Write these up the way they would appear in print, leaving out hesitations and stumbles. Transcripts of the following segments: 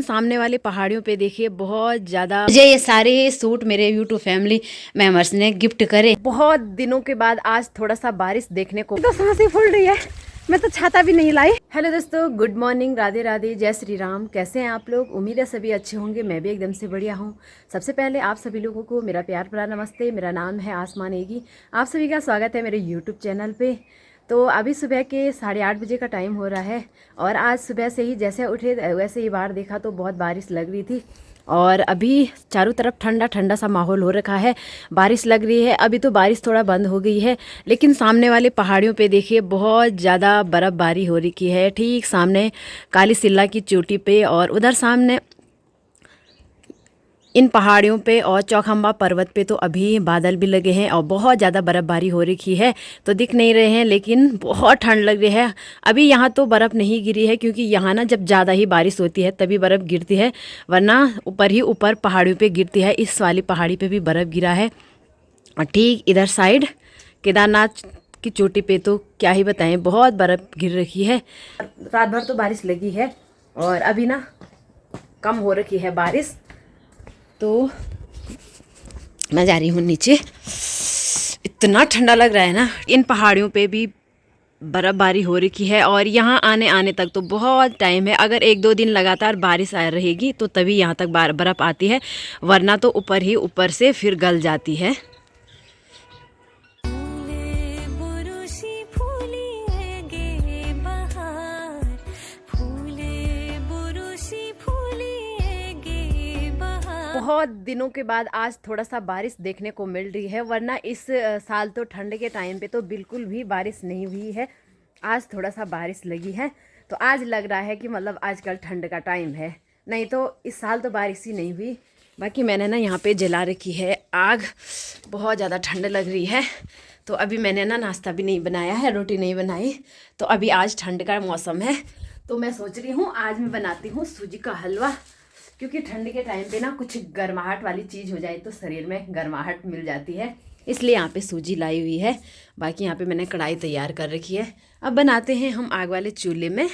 लेकिन सामने वाले पहाड़ियों पे देखिए बहुत ज़्यादा मुझे ये सारे सूट मेरे यूट्यूब फैमिली मेम्बर्स ने गिफ्ट करे। बहुत दिनों के बाद आज थोड़ा सा बारिश देखने को तो सांसें फूल रही है। मैं तो छाता भी नहीं लाई। हेलो दोस्तों, गुड मॉर्निंग, राधे राधे, जय श्री राम। कैसे हैं आप लोग? उम्मीद है सभी अच्छे होंगे। मैं भी एकदम से बढ़िया हूँ। सबसे पहले आप सभी लोगों को मेरा प्यार भरा नमस्ते। मेरा नाम है आसमान एगी। आप सभी का स्वागत है मेरे यूट्यूब चैनल पे। तो अभी सुबह के 8:30 बजे का टाइम हो रहा है और आज सुबह से ही जैसे उठे वैसे ही बाहर देखा तो बहुत बारिश लग रही थी और अभी चारों तरफ ठंडा ठंडा सा माहौल हो रखा है। बारिश लग रही है। अभी तो बारिश थोड़ा बंद हो गई है, लेकिन सामने वाले पहाड़ियों पे देखिए बहुत ज़्यादा बर्फ़बारी हो रही है। ठीक सामने काली सिल्ला की चोटी पे और उधर सामने इन पहाड़ियों पे और चौखंबा पर्वत पे तो अभी बादल भी लगे हैं और बहुत ज़्यादा बर्फ़बारी हो रखी है। तो दिख नहीं रहे हैं, लेकिन बहुत ठंड लग रही है। अभी यहाँ तो बर्फ़ नहीं गिरी है क्योंकि यहाँ ना जब ज़्यादा ही बारिश होती है तभी बर्फ़ गिरती है, वरना ऊपर ही ऊपर पहाड़ियों पे गिरती है। इस वाली पहाड़ी पे भी बर्फ़ गिरा है और ठीक इधर साइड केदारनाथ की चोटी पे तो क्या ही बताएं, बहुत बर्फ़ गिर रखी है। रात भर तो बारिश लगी है और अभी ना कम हो रखी है बारिश। तो मैं जा रही हूँ नीचे। इतना ठंडा लग रहा है ना। इन पहाड़ियों पे भी बर्फ़बारी हो रखी है और यहाँ आने तक तो बहुत टाइम है। अगर 1-2 दिन लगातार बारिश आ रहेगी तो तभी यहाँ तक बर्फ़ आती है, वरना तो ऊपर ही ऊपर से फिर गल जाती है। बहुत दिनों के बाद आज थोड़ा सा बारिश देखने को मिल रही है, वरना इस साल तो ठंड के टाइम पे तो बिल्कुल भी बारिश नहीं हुई है। आज थोड़ा सा बारिश लगी है तो आज लग रहा है कि मतलब आजकल ठंड का टाइम है, नहीं तो इस साल तो बारिश ही नहीं हुई। बाकी मैंने ना यहाँ पे जला रखी है आग। बहुत ज़्यादा ठंड लग रही है तो अभी मैंने ना नाश्ता भी नहीं बनाया है, रोटी नहीं बनाई। तो अभी आज ठंड का मौसम है तो मैं सोच रही हूँ आज मैं बनाती हूँ सूजी का हलवा, क्योंकि ठंड के टाइम पे ना कुछ गर्माहट वाली चीज़ हो जाए तो शरीर में गर्माहट मिल जाती है, इसलिए यहाँ पे सूजी लाई हुई है। बाकी यहाँ पे मैंने कढ़ाई तैयार कर रखी है। अब बनाते हैं हम आग वाले चूल्हे में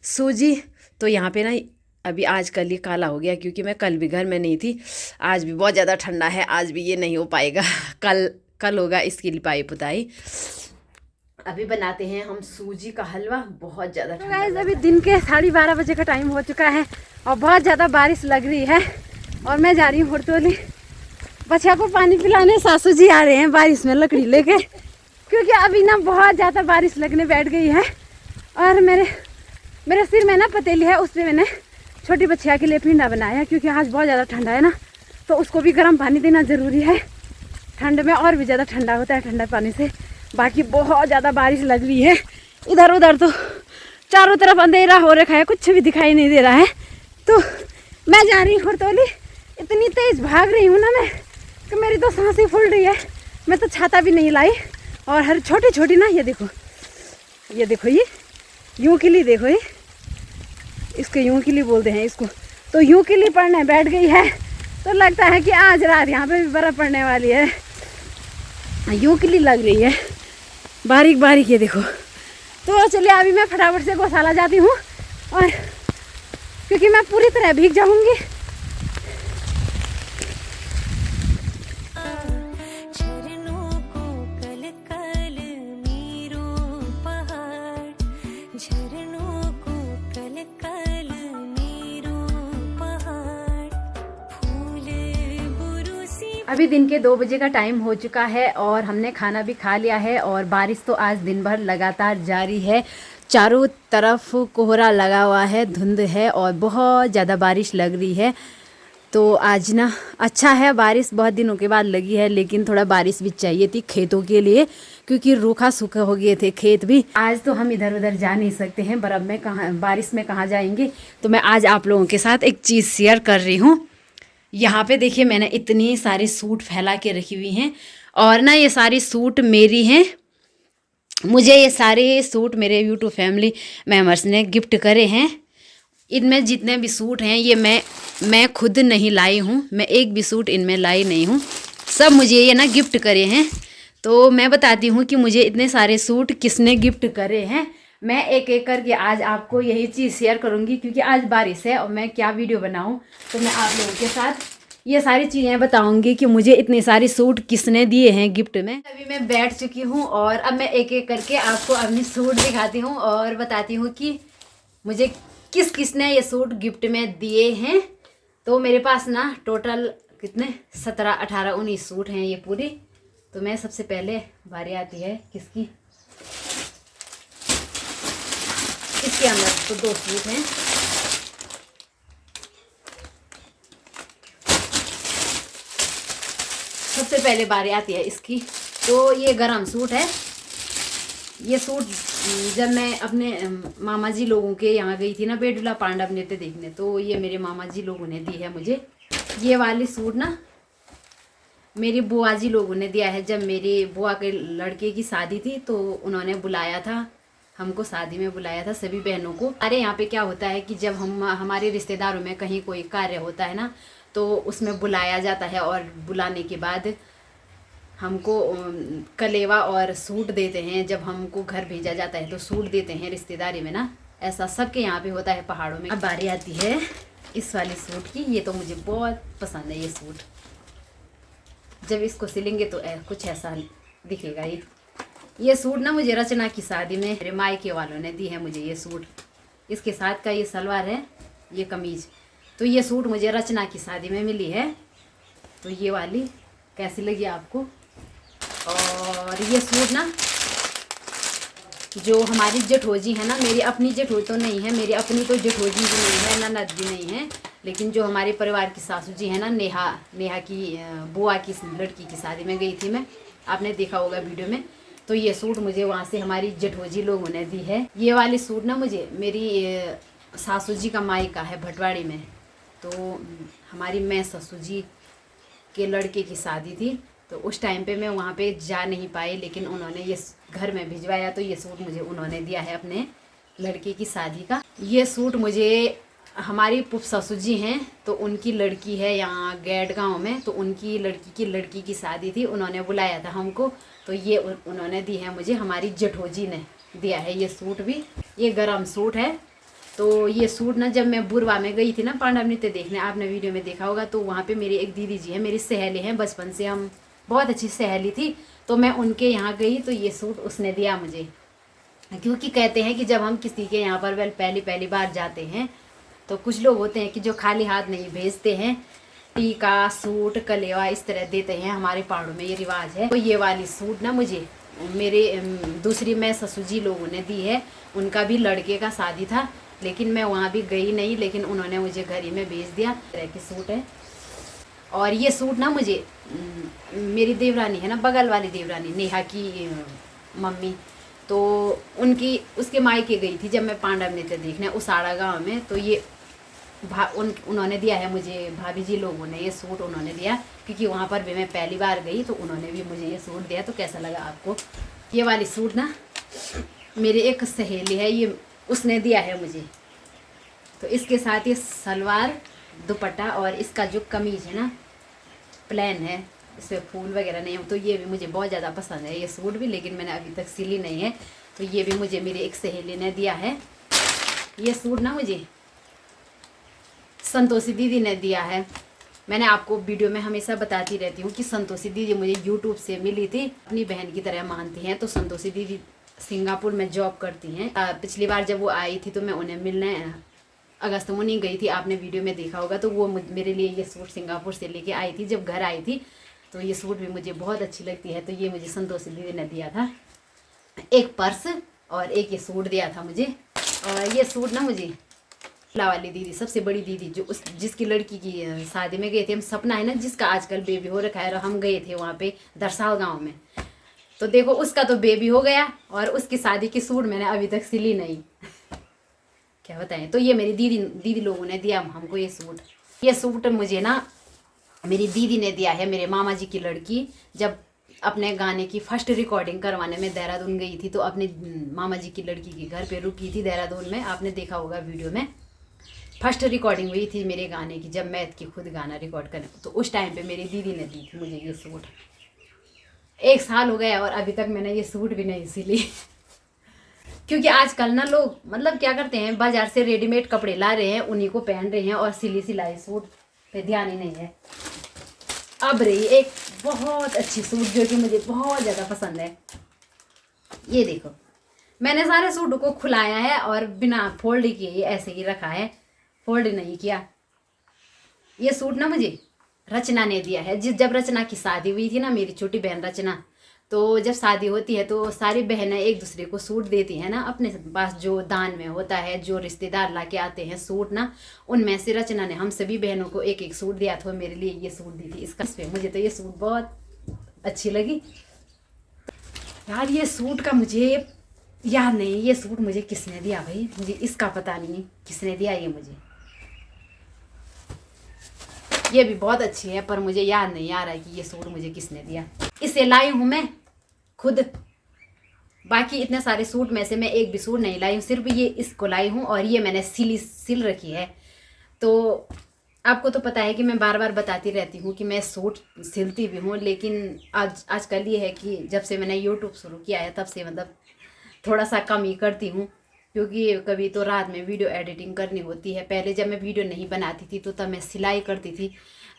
सूजी। तो यहाँ पे ना अभी आजकल ये काला हो गया क्योंकि मैं कल भी घर में नहीं थी। आज भी बहुत ज़्यादा ठंडा है, आज भी ये नहीं हो पाएगा, कल होगा इसकी लिपाई पुताई। अभी बनाते हैं हम सूजी का हलवा। बहुत ज़्यादा ठंडा। अभी दिन के 12:30 बजे का टाइम हो चुका है और बहुत ज़्यादा बारिश लग रही है और मैं जा रही हूँ हुड़तोली बच्चा को पानी पिलाने। सासू जी आ रहे हैं बारिश में लकड़ी लेके, क्योंकि अभी ना बहुत ज़्यादा बारिश लगने बैठ गई है। और मेरे सिर में ना पतीली है, उस पर मैंने छोटी बच्चिया के लिए पिंडा बनाया, क्योंकि आज बहुत ज़्यादा ठंडा है ना, तो उसको भी गर्म पानी देना ज़रूरी है। ठंड में और भी ज़्यादा ठंडा होता है ठंडा पानी से। बाकी बहुत ज़्यादा बारिश लग रही है। इधर उधर तो चारों तरफ अंधेरा हो रखा है, कुछ भी दिखाई नहीं दे रहा है। तो मैं जा रही हूँ हुड़तोली। इतनी तेज़ भाग रही हूँ ना मैं कि मेरी तो सांसें फूल रही है। मैं तो छाता भी नहीं लाई और हर छोटी छोटी ना, ये देखो ये यूँ किली देखो, ये इसको यूँ किली बोलते हैं इसको। तो यूँ किली पड़ने बैठ गई है तो लगता है कि आज रात यहाँ पे भी बर्फ़ पड़ने वाली है। यूँ किली लग रही है बारीक बारीक, ये देखो। तो चलिए अभी मैं फटाफट से गौशाला जाती हूँ और क्योंकि मैं पूरी तरह भीग जाऊंगी। अभी दिन के 2 बजे का टाइम हो चुका है और हमने खाना भी खा लिया है और बारिश तो आज दिन भर लगातार जारी है। चारों तरफ कोहरा लगा हुआ है, धुंध है और बहुत ज़्यादा बारिश लग रही है। तो आज ना अच्छा है, बारिश बहुत दिनों के बाद लगी है, लेकिन थोड़ा बारिश भी चाहिए थी खेतों के लिए, क्योंकि रूखा सूखा हो गए थे खेत भी। आज तो हम इधर उधर जा नहीं सकते हैं, बर्फ़ में कहाँ, बारिश में कहाँ जाएंगे। तो मैं आज आप लोगों के साथ एक चीज़ शेयर कर रही हूँ। यहाँ पे देखिए मैंने इतनी सारी सूट फैला के रखी हुई हैं और ना ये सारी सूट मेरी हैं। मुझे ये सारे सूट मेरे यूट्यूब फैमिली मेम्बर्स ने गिफ्ट करे हैं। इनमें जितने भी सूट हैं ये मैं खुद नहीं लाई हूँ, मैं एक भी सूट इनमें लाई नहीं हूँ, सब मुझे ये ना गिफ्ट करे हैं। तो मैं बताती हूँ कि मुझे इतने सारे सूट किसने गिफ्ट करे हैं। मैं एक एक करके आज आपको यही चीज़ शेयर करूँगी, क्योंकि आज बारिश है और मैं क्या वीडियो बनाऊँ, तो मैं आप लोगों के साथ ये सारी चीज़ें बताऊंगी कि मुझे इतने सारे सूट किसने दिए हैं गिफ्ट में। अभी मैं बैठ चुकी हूँ और अब मैं एक एक करके आपको अपनी सूट दिखाती हूँ और बताती हूँ कि मुझे किस किसने ये सूट गिफ्ट में दिए हैं। तो मेरे पास ना टोटल कितने 17, 18, 19 सूट हैं ये पूरी। तो मैं सबसे पहले बारी आती है किसकी, इसके अंदर तो 2 सूट हैं। सबसे पहले बारी आती है इसकी। तो ये गरम सूट है। ये सूट जब मैं अपने मामा जी लोगों के यहाँ गई थी ना बेडुला पांडव नृत्य देखने, तो ये मेरे मामा जी लोगों ने दी है मुझे। ये वाली सूट ना मेरी बुआ जी लोगों ने दिया है। जब मेरी बुआ के लड़के की शादी थी तो उन्होंने बुलाया था हमको, शादी में बुलाया था सभी बहनों को। अरे यहाँ पे क्या होता है कि जब हम हमारे रिश्तेदारों में कहीं कोई कार्य होता है ना, तो उसमें बुलाया जाता है और बुलाने के बाद हमको कलेवा और सूट देते हैं। जब हमको घर भेजा जाता है तो सूट देते हैं रिश्तेदारी में ना, ऐसा सबके यहाँ पे होता है पहाड़ों में। अब बारी आती है इस वाली सूट की। ये तो मुझे बहुत पसंद है ये सूट। जब इसको सिलेंगे तो कुछ ऐसा दिखेगा ये सूट ना मुझे रचना की शादी में मेरे मायके वालों ने दी है मुझे ये सूट। इसके साथ का ये सलवार है, ये कमीज। तो ये सूट मुझे रचना की शादी में मिली है। तो ये वाली कैसी लगी आपको। और ये सूट ना जो हमारी जेठोजी है ना, मेरी अपनी जेठोजी तो नहीं है, मेरी अपनी तो जेठोजी भी नहीं है, ननद भी नहीं है, लेकिन जो हमारे परिवार की सासू जी है ना, नेहा की बुआ की लड़की की शादी में गई थी मैं, आपने देखा होगा वीडियो में। तो ये सूट मुझे वहाँ से हमारी जेठोजी लोगों ने दी है। ये वाली सूट ना मुझे मेरी सासू जी का मायका है भटवाड़ी में। तो हमारी मैं ससुर जी के लड़के की शादी थी, तो उस टाइम पे मैं वहाँ पे जा नहीं पाई, लेकिन उन्होंने ये घर में भिजवाया। तो ये सूट मुझे उन्होंने दिया है अपने लड़के की शादी का। ये सूट मुझे हमारी पुप ससुर जी हैं, तो उनकी लड़की है यहाँ गैड गांव में, तो उनकी लड़की की शादी थी, उन्होंने बुलाया था हमको। तो ये उन्होंने दी है मुझे, हमारी जेठोजी ने दिया है ये सूट भी। ये गरम सूट है। तो ये सूट ना जब मैं बुरवा में गई थी ना पांडव नृत्य देखने, आपने वीडियो में देखा होगा, तो वहाँ पे मेरी एक दीदी जी है, मेरी सहेली हैं, बचपन से हम बहुत अच्छी सहेली थी। तो मैं उनके यहाँ गई तो ये सूट उसने दिया मुझे, क्योंकि कहते हैं कि जब हम किसी के यहाँ पर पहली बार जाते हैं तो कुछ लोग होते हैं कि जो खाली हाथ नहीं भेजते हैं, टीका सूट कलेवा इस तरह देते हैं। हमारे पहाड़ों में ये रिवाज है। तो ये वाली सूट ना मुझे मेरे दूसरी मैं ससुर जी लोगों ने दी है। उनका भी लड़के का शादी था, लेकिन मैं वहाँ भी गई नहीं, लेकिन उन्होंने मुझे घर ही में भेज दिया। तरह की सूट है। और ये सूट ना मुझे मेरी देवरानी है ना, बगल वाली देवरानी नेहा की मम्मी, तो उसके मायके गई थी जब मैं पांडव नृत्य देखने उसाड़ा गांव में। तो ये उन्होंने दिया है मुझे, भाभी जी लोगों ने ये सूट उन्होंने दिया, क्योंकि वहाँ पर भी मैं पहली बार गई, तो उन्होंने भी मुझे ये सूट दिया। तो कैसा लगा आपको। ये वाली सूट ना मेरी एक सहेली है, ये उसने दिया है मुझे। तो इसके साथ ये सलवार दुपट्टा और इसका जो कमीज है ना प्लेन है, इसमें फूल वगैरह नहीं है। तो ये भी मुझे बहुत ज़्यादा पसंद है ये सूट भी, लेकिन मैंने अभी तक सिली नहीं है। तो ये भी मुझे मेरी एक सहेली ने दिया है। ये सूट ना मुझे संतोषी दीदी ने दिया है। मैंने आपको वीडियो में हमेशा बताती रहती हूँ कि संतोषी दीदी मुझे यूट्यूब से मिली थी, अपनी बहन की तरह मानती हैं। तो संतोषी दीदी सिंगापुर में जॉब करती हैं। पिछली बार जब वो आई थी तो मैं उन्हें मिलने अगस्त मुनी गई थी, आपने वीडियो में देखा होगा। तो वो मेरे लिए ये सूट सिंगापुर से लेके आई थी। जब घर आई थी तो ये सूट भी मुझे बहुत अच्छी लगती है। तो ये मुझे संतोषी दीदी ने दिया था, एक पर्स और एक ये सूट दिया था मुझे। और ये सूट ना मुझे वाली दीदी, सबसे बड़ी दीदी, जो जिसकी लड़की की शादी में गए थे हम, सपना है ना जिसका आजकल बेबी हो रखा है, और हम गए थे वहाँ पे दरसाल गाँव में। तो देखो उसका तो बेबी हो गया और उसकी शादी की सूट मैंने अभी तक सिली नहीं। क्या बताएं। तो ये मेरी दीदी लोगों ने दिया हमको ये सूट। ये सूट मुझे ना मेरी दीदी ने दिया है, मेरे मामा जी की लड़की जब अपने गाने की फर्स्ट रिकॉर्डिंग करवाने में देहरादून गई थी, तो अपने मामा जी की लड़की के घर पे रुकी थी देहरादून में। आपने देखा होगा वीडियो में, फर्स्ट रिकॉर्डिंग हुई थी मेरे गाने की, जब मैं की खुद गाना रिकॉर्ड करने। तो उस टाइम पे मेरी दीदी ने दी थी मुझे ये सूट। 1 साल हो गया और अभी तक मैंने ये सूट भी नहीं सिली। क्योंकि आजकल ना लोग मतलब क्या करते हैं, बाजार से रेडीमेड कपड़े ला रहे हैं, उन्हीं को पहन रहे हैं और सिली सिलाई सूट पे ध्यान ही नहीं है। अब रही एक बहुत अच्छी सूट जो कि मुझे बहुत ज़्यादा पसंद है। ये देखो, मैंने सारे सूटों को खुलाया है और बिना फोल्ड किए ऐसे ही रखा है, फोल्ड नहीं किया। ये सूट ना मुझे रचना ने दिया है। जब रचना की शादी हुई थी ना, मेरी छोटी बहन रचना, तो जब शादी होती है तो सारी बहनें एक दूसरे को सूट देती हैं ना, अपने पास जो दान में होता है, जो रिश्तेदार ला के आते हैं सूट ना, उनमें से रचना ने हम सभी बहनों को एक एक सूट दिया था। मेरे लिए ये सूट दी थी। इसका मुझे तो ये सूट बहुत अच्छी लगी यार। ये सूट का मुझे याद नहीं, ये सूट मुझे किसने दिया भाई, मुझे इसका पता नहीं किसने दिया ये मुझे। ये भी बहुत अच्छी है पर मुझे याद नहीं आ रहा है कि ये सूट मुझे किसने दिया। इसे लाई हूँ मैं खुद, बाकी इतने सारे सूट में से मैं एक भी सूट नहीं लाई हूँ, सिर्फ ये इसको लाई हूँ और ये मैंने सिल रखी है। तो आपको तो पता है कि मैं बार बार बताती रहती हूँ कि मैं सूट सिलती भी हूँ, लेकिन आजकल ये है कि जब से मैंने यूट्यूब शुरू किया है तब से मतलब थोड़ा सा कम ही करती हूँ, क्योंकि कभी तो रात में वीडियो एडिटिंग करनी होती है। पहले जब मैं वीडियो नहीं बनाती थी तो तब मैं सिलाई करती थी,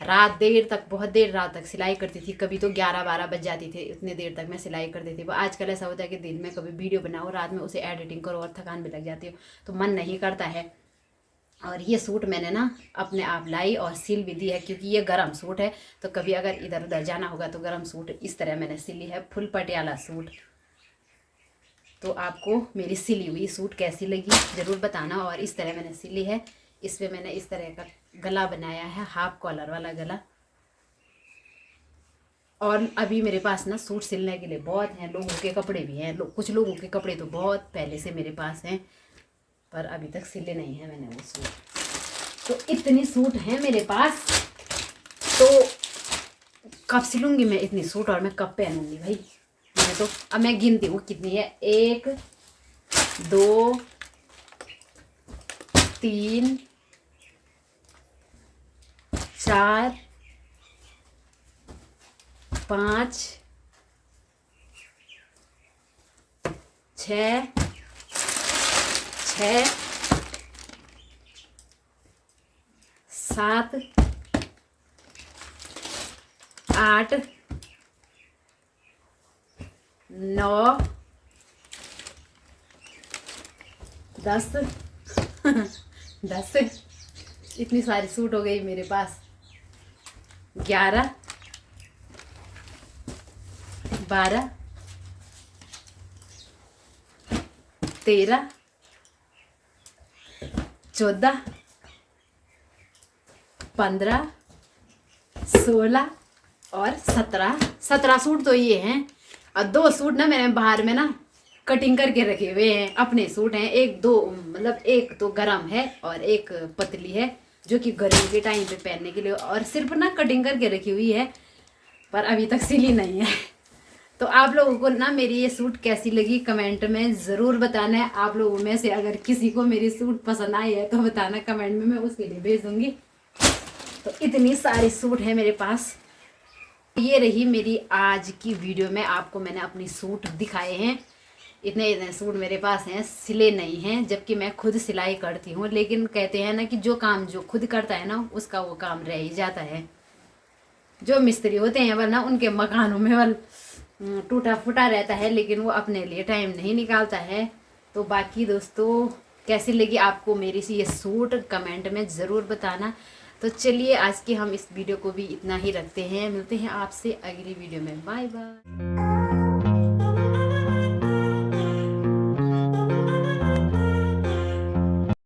रात देर तक, बहुत देर रात तक सिलाई करती थी। कभी तो 11-12 बज जाती थी, इतने देर तक मैं सिलाई करती थी। वो आजकल ऐसा होता है कि दिन में कभी वीडियो बनाओ, रात में उसे एडिटिंग करो और थकान भी लग जाती हो, तो मन नहीं करता है। और ये सूट मैंने ना अपने आप लाई और सिल भी दी है, क्योंकि ये गरम सूट है, तो कभी अगर इधर उधर जाना होगा तो गरम सूट इस तरह मैंने सिली है, फुल पटियाला सूट। तो आपको मेरी सिली हुई सूट कैसी लगी ज़रूर बताना। और इस तरह मैंने सिली है, इसमें मैंने इस तरह का गला बनाया है, हाफ कॉलर वाला गला। और अभी मेरे पास ना सूट सिलने के लिए बहुत हैं, लोगों के कपड़े भी हैं, कुछ लोगों के कपड़े तो बहुत पहले से मेरे पास हैं, पर अभी तक सिले नहीं है मैंने वो सूट। तो इतनी सूट हैं मेरे पास, तो कब सिलूंगी मैं इतनी सूट और मैं कब पहनूंगी भाई। मैं तो अब मैं गिनती हूँ कितनी है, 1 2 3 4 5 6 7 8 9 10 10 इतनी सारी सूट हो गई मेरे पास। 11 12 13 14 15 16 और 17 सूट तो ये हैं। और 2 सूट ना मैंने बाहर में ना कटिंग करके रखे हुए हैं, अपने सूट हैं। एक तो गरम है और एक पतली है, जो कि गर्मी के टाइम पे पहनने के लिए, और सिर्फ ना कटिंग करके रखी हुई है, पर अभी तक सिली नहीं है। तो आप लोगों को ना मेरी ये सूट कैसी लगी कमेंट में ज़रूर बताना है। आप लोगों में से अगर किसी को मेरी सूट पसंद आई है तो बताना कमेंट में, मैं उसके लिए भेज दूँगी। तो इतनी सारी सूट है मेरे पास। ये रही मेरी आज की वीडियो में, आपको मैंने अपनी सूट दिखाए हैं। इतने सूट मेरे पास हैं, सिले नहीं हैं, जबकि मैं खुद सिलाई करती हूँ। लेकिन कहते हैं ना कि जो काम जो खुद करता है ना, उसका वो काम रह ही जाता है। जो मिस्त्री होते हैं वरना उनके मकानों में वल टूटा फूटा रहता है, लेकिन वो अपने लिए टाइम नहीं निकालता है। तो बाकी दोस्तों, कैसी लगी आपको मेरी सी ये सूट कमेंट में ज़रूर बताना। तो चलिए आज की हम इस वीडियो को भी इतना ही रखते हैं, मिलते हैं आपसे अगली वीडियो में। Bye bye.